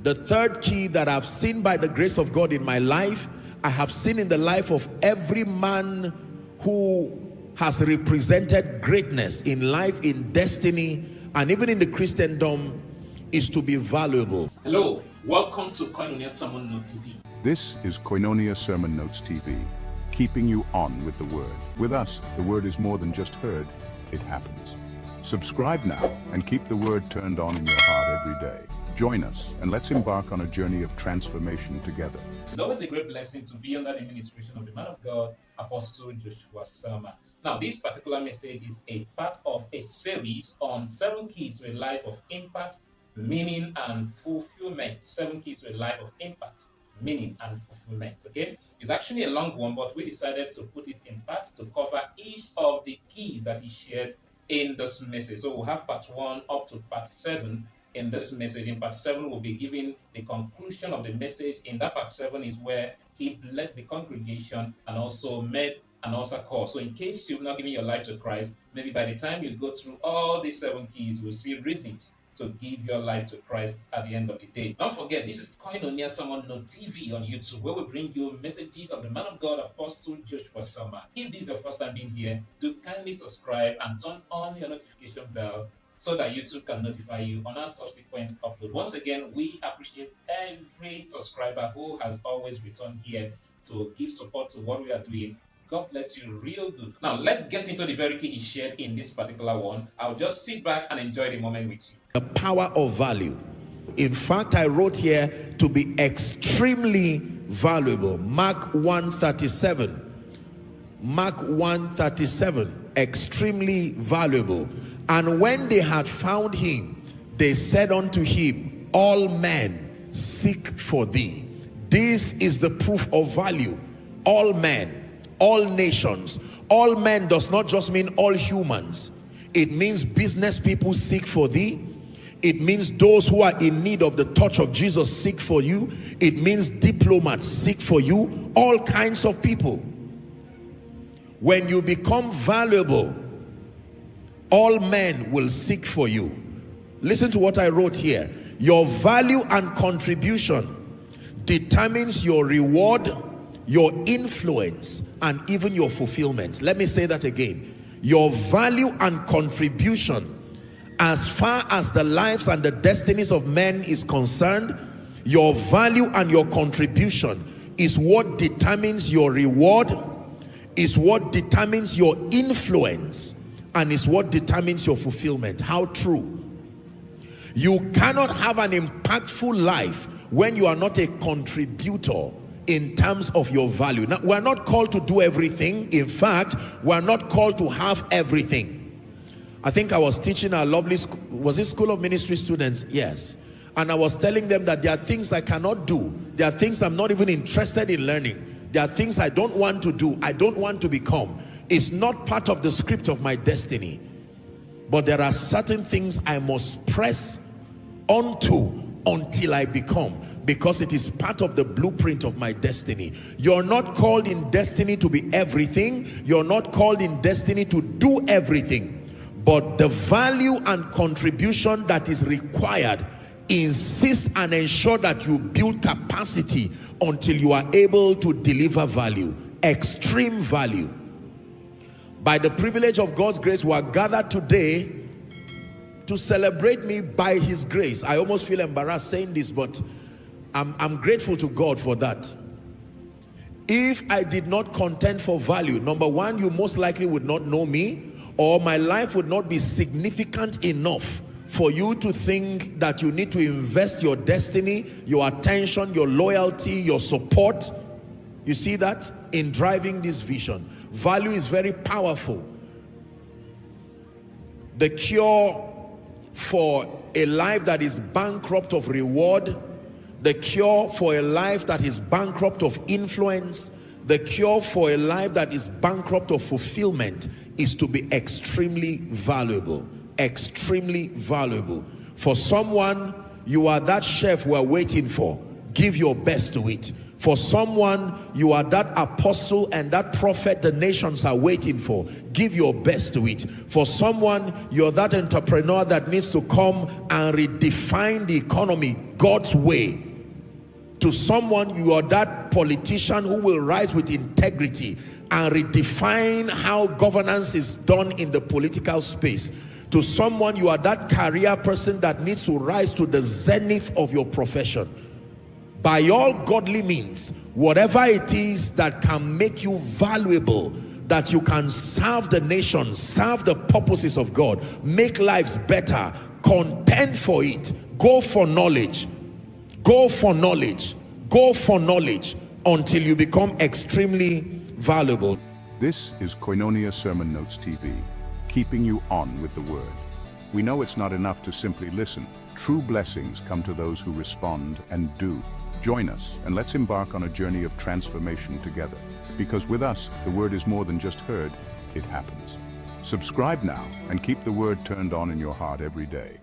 The third key that I've seen by the grace of God in my life, I have seen in the life of every man who has represented greatness in life, in destiny, and even in the Christendom, is to be valuable. Hello, welcome to Koinonia Sermon Notes TV. This is Koinonia Sermon Notes TV, keeping you on with the Word. With us, the Word is more than just heard, it happens. Subscribe now and keep the Word turned on in your heart every day. Join us and let's embark on a journey of transformation together. It's always a great blessing to be under the administration of the man of God, Apostle Joshua Selman. Now, this particular message is a part of a series on 7 keys to a life of impact, meaning, and fulfillment. 7 keys to a life of impact, meaning, and fulfillment. Okay, it's actually a long one, but we decided to put it in parts to cover each of the keys that he shared in this message. So we'll have part 1 up to part 7 in this message. In part 7, we'll be giving the conclusion of the message. In that part 7 is where he blessed the congregation and also made an altar call. So in case you've not given your life to Christ, maybe by the time you go through all these 7 keys, you'll see reasons to give your life to Christ at the end of the day. Don't forget, this is Koinonia Sermon Notes TV on YouTube, where we bring you messages of the man of God, Apostle Joshua Selman. If this is your first time being here, do kindly subscribe and turn on your notification bell so that YouTube can notify you on our subsequent upload. Once again, we appreciate every subscriber who has always returned here to give support to what we are doing. God bless you real good. Now, let's get into the very key he shared in this particular one. I'll just sit back and enjoy the moment with you. The power of value. In fact, I wrote here to be extremely valuable. Mark 1:37. Mark 1:37. Extremely valuable. And when they had found him, they said unto him, all men seek for thee. This is the proof of value. All men. All nations. All men does not just mean all humans. It means business people seek for thee. It means those who are in need of the touch of Jesus seek for you. It means diplomats seek for you. All kinds of people. When you become valuable, all men will seek for you. Listen to what I wrote here. Your value and contribution determines your reward, your influence, and even your fulfillment. Let me say that again. Your value and contribution, as far as the lives and the destinies of men is concerned, your value and your contribution is what determines your reward, is what determines your influence, and is what determines your fulfillment. How true. You cannot have an impactful life when you are not a contributor in terms of your value. Now, we're not called to do everything. In fact, we're not called to have everything. I think I was teaching our lovely, was it School of Ministry students? Yes. And I was telling them that there are things I cannot do. There are things I'm not even interested in learning. There are things I don't want to do. I don't want to become. It's not part of the script of my destiny. But there are certain things I must press onto until I become, because it is part of the blueprint of my destiny. You're not called in destiny to be everything. You're not called in destiny to do everything. But the value and contribution that is required, insist and ensure that you build capacity until you are able to deliver value, extreme value. By the privilege of God's grace, we are gathered today to celebrate me by his grace. I almost feel embarrassed saying this, but I'm grateful to God for that. If I did not contend for value, number one, you most likely would not know me, or my life would not be significant enough for you to think that you need to invest your destiny, your attention, your loyalty, your support. You see that? In driving this vision. Value is very powerful. The cure for a life that is bankrupt of reward, the cure for a life that is bankrupt of influence, the cure for a life that is bankrupt of fulfillment is to be extremely valuable. Extremely valuable. For someone, you are that chef we're waiting for. Give your best to it. For someone, you are that apostle and that prophet the nations are waiting for. Give your best to it. For someone, you're that entrepreneur that needs to come and redefine the economy God's way. To someone, you are that politician who will rise with integrity and redefine how governance is done in the political space. To someone, you are that career person that needs to rise to the zenith of your profession. By all godly means, whatever it is that can make you valuable, that you can serve the nation, serve the purposes of God, make lives better, contend for it. Go for knowledge. Go for knowledge. Go for knowledge until you become extremely valuable. This is Koinonia Sermon Notes TV, keeping you on with the word. We know it's not enough to simply listen. True blessings come to those who respond and do. Join us and let's embark on a journey of transformation together. Because with us, the word is more than just heard, it happens. Subscribe now and keep the word turned on in your heart every day.